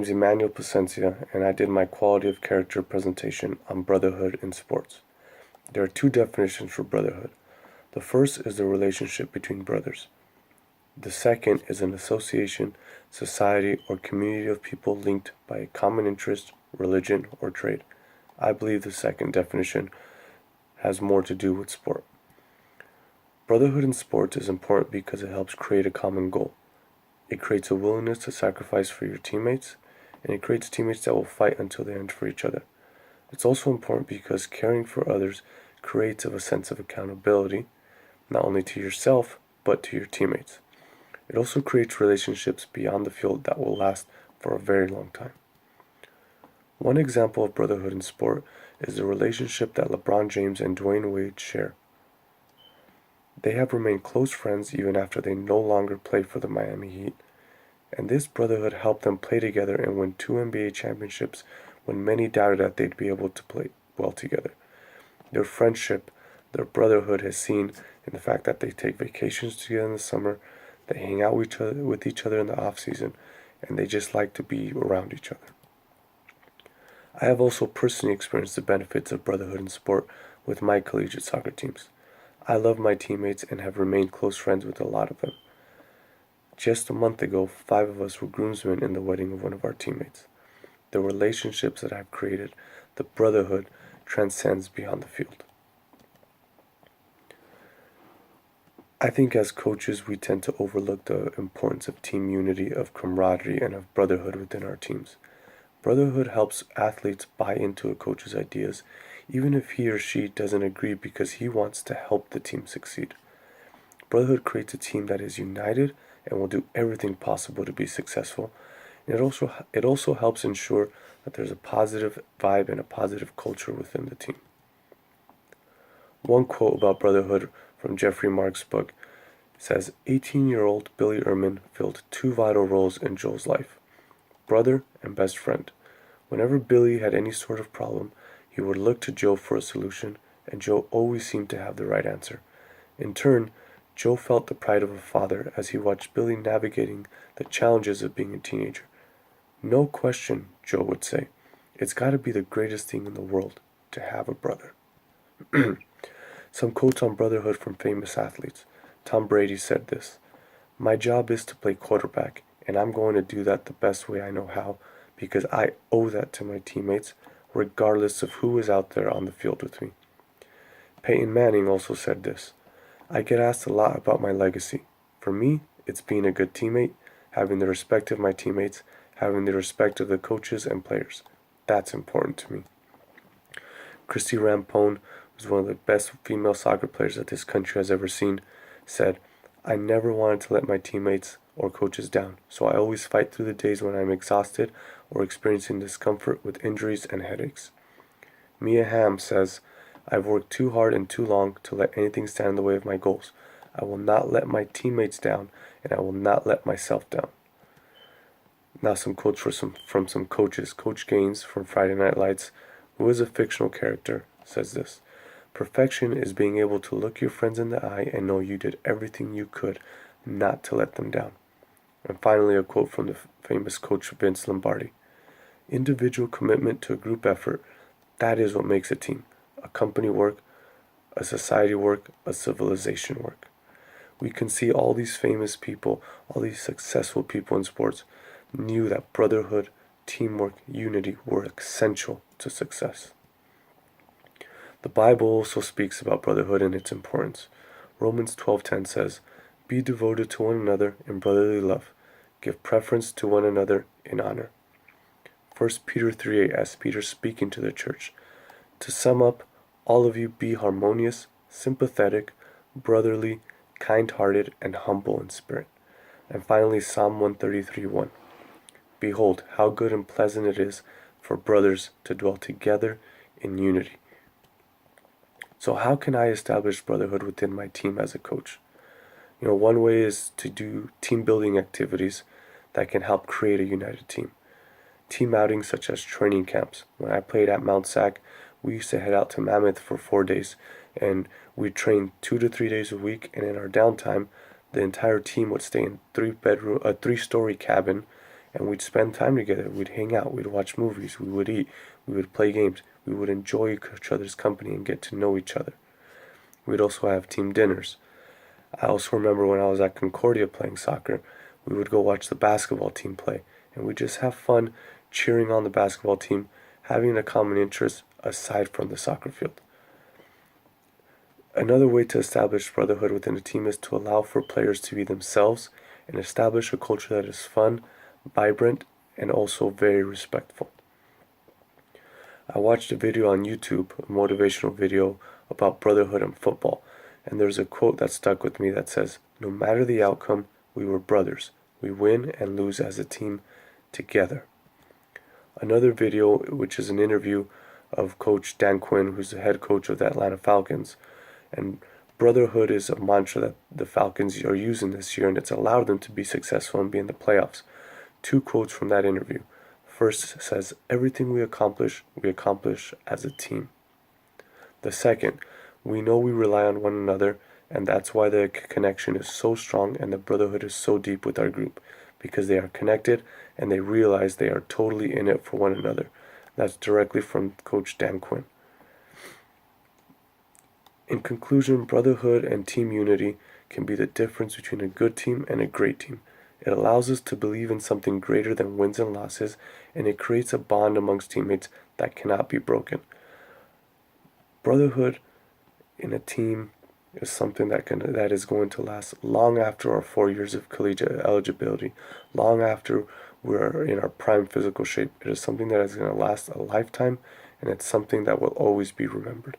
name's Emmanuel Placencia, and I did my quality of character presentation on brotherhood in sports. There are two definitions for brotherhood. The first is the relationship between brothers. The second is an association, society, or community of people linked by a common interest, religion, or trade. I believe the second definition has more to do with sport. Brotherhood in sports is important because it helps create a common goal. It creates a willingness to sacrifice for your teammates, and it creates teammates that will fight until the end for each other. It's also important because caring for others creates a sense of accountability, not only to yourself, but to your teammates. It also creates relationships beyond the field that will last for a very long time. One example of brotherhood in sport is the relationship that LeBron James and Dwayne Wade share. They have remained close friends even after they no longer play for the Miami Heat, and this brotherhood helped them play together and win two NBA championships when many doubted that they'd be able to play well together. Their friendship, their brotherhood is seen in the fact that they take vacations together in the summer, they hang out with each other in the off season, and they just like to be around each other. I have also personally experienced the benefits of brotherhood in sport with my collegiate soccer teams. I love my teammates and have remained close friends with a lot of them. Just a month ago, 5 of us were groomsmen in the wedding of one of our teammates. The relationships that I've created, the brotherhood, transcends beyond the field. I think as coaches, we tend to overlook the importance of team unity, of camaraderie, and of brotherhood within our teams. Brotherhood helps athletes buy into a coach's ideas, even if he or she doesn't agree because he wants to help the team succeed. Brotherhood creates a team that is united and will do everything possible to be successful. And it also helps ensure that there's a positive vibe and a positive culture within the team. One quote about brotherhood from Jeffrey Mark's book says 18-year-old Billy Ehrman filled two vital roles in Joel's life: brother and best friend. Whenever Billy had any sort of problem, he would look to Joe for a solution, and Joe always seemed to have the right answer. In turn, Joe felt the pride of a father as he watched Billy navigating the challenges of being a teenager. "No question," Joe would say. "It's got to be the greatest thing in the world to have a brother." Some quotes on brotherhood from famous athletes. Tom Brady said this: "My job is to play quarterback, and I'm going to do that the best way I know how because I owe that to my teammates, regardless of who is out there on the field with me." Peyton Manning also said this: "I get asked a lot about my legacy. For me, it's being a good teammate, having the respect of my teammates, having the respect of the coaches and players. That's important to me." Christy Rampone, who's one of the best female soccer players that this country has ever seen, said, "I never wanted to let my teammates or coaches down, so I always fight through the days when I'm exhausted or experiencing discomfort with injuries and headaches." Mia Hamm says, "I've worked too hard and too long to let anything stand in the way of my goals. I will not let my teammates down, and I will not let myself down." Now some quotes from some coaches. Coach Gaines from Friday Night Lights, who is a fictional character, says this: "Perfection is being able to look your friends in the eye and know you did everything you could not to let them down." And finally, a quote from the famous coach Vince Lombardi: "Individual commitment to a group effort, that is what makes a team. A company work, a society work, a civilization work." We can see all these famous people, all these successful people in sports knew that brotherhood, teamwork, unity were essential to success. The Bible also speaks about brotherhood and its importance. Romans 12:10 says, "Be devoted to one another in brotherly love. Give preference to one another in honor." 1 Peter 3:8 asks Peter speaking to the church, "To sum up, all of you be harmonious, sympathetic, brotherly, kind-hearted, and humble in spirit." And finally, Psalm 133:1. "Behold, how good and pleasant it is for brothers to dwell together in unity." So how can I establish brotherhood within my team as a coach? One way is to do team building activities that can help create a united team. Team outings such as training camps. When I played at Mount Sac, we used to head out to Mammoth for 4 days, and we'd train 2 to 3 days a week, and in our downtime, the entire team would stay in a 3-story cabin, and we'd spend time together. We'd hang out, we'd watch movies, we would eat, we would play games, we would enjoy each other's company and get to know each other. We'd also have team dinners. I also remember when I was at Concordia playing soccer, we would go watch the basketball team play, and we'd just have fun cheering on the basketball team, having a common interest aside from the soccer field. Another way to establish brotherhood within a team is to allow for players to be themselves and establish a culture that is fun, vibrant, and also very respectful. I watched a video on YouTube, a motivational video about brotherhood and football, and there's a quote that stuck with me that says, "No matter the outcome, we were brothers. We win and lose as a team together." Another video, which is an interview of Coach Dan Quinn, who's the head coach of the Atlanta Falcons, and brotherhood is a mantra that the Falcons are using this year, and it's allowed them to be successful and be in the playoffs. Two quotes from that interview. First says, "Everything we accomplish as a team." The second, "We know we rely on one another, and that's why the connection is so strong and the brotherhood is so deep with our group, because they are connected and they realize they are totally in it for one another." That's directly from Coach Dan Quinn. In conclusion, brotherhood and team unity can be the difference between a good team and a great team. It allows us to believe in something greater than wins and losses, and it creates a bond amongst teammates that cannot be broken. Brotherhood in a team is something that is going to last long after our 4 years of collegiate eligibility, long after we're in our prime physical shape. It is something that is going to last a lifetime, and it's something that will always be remembered.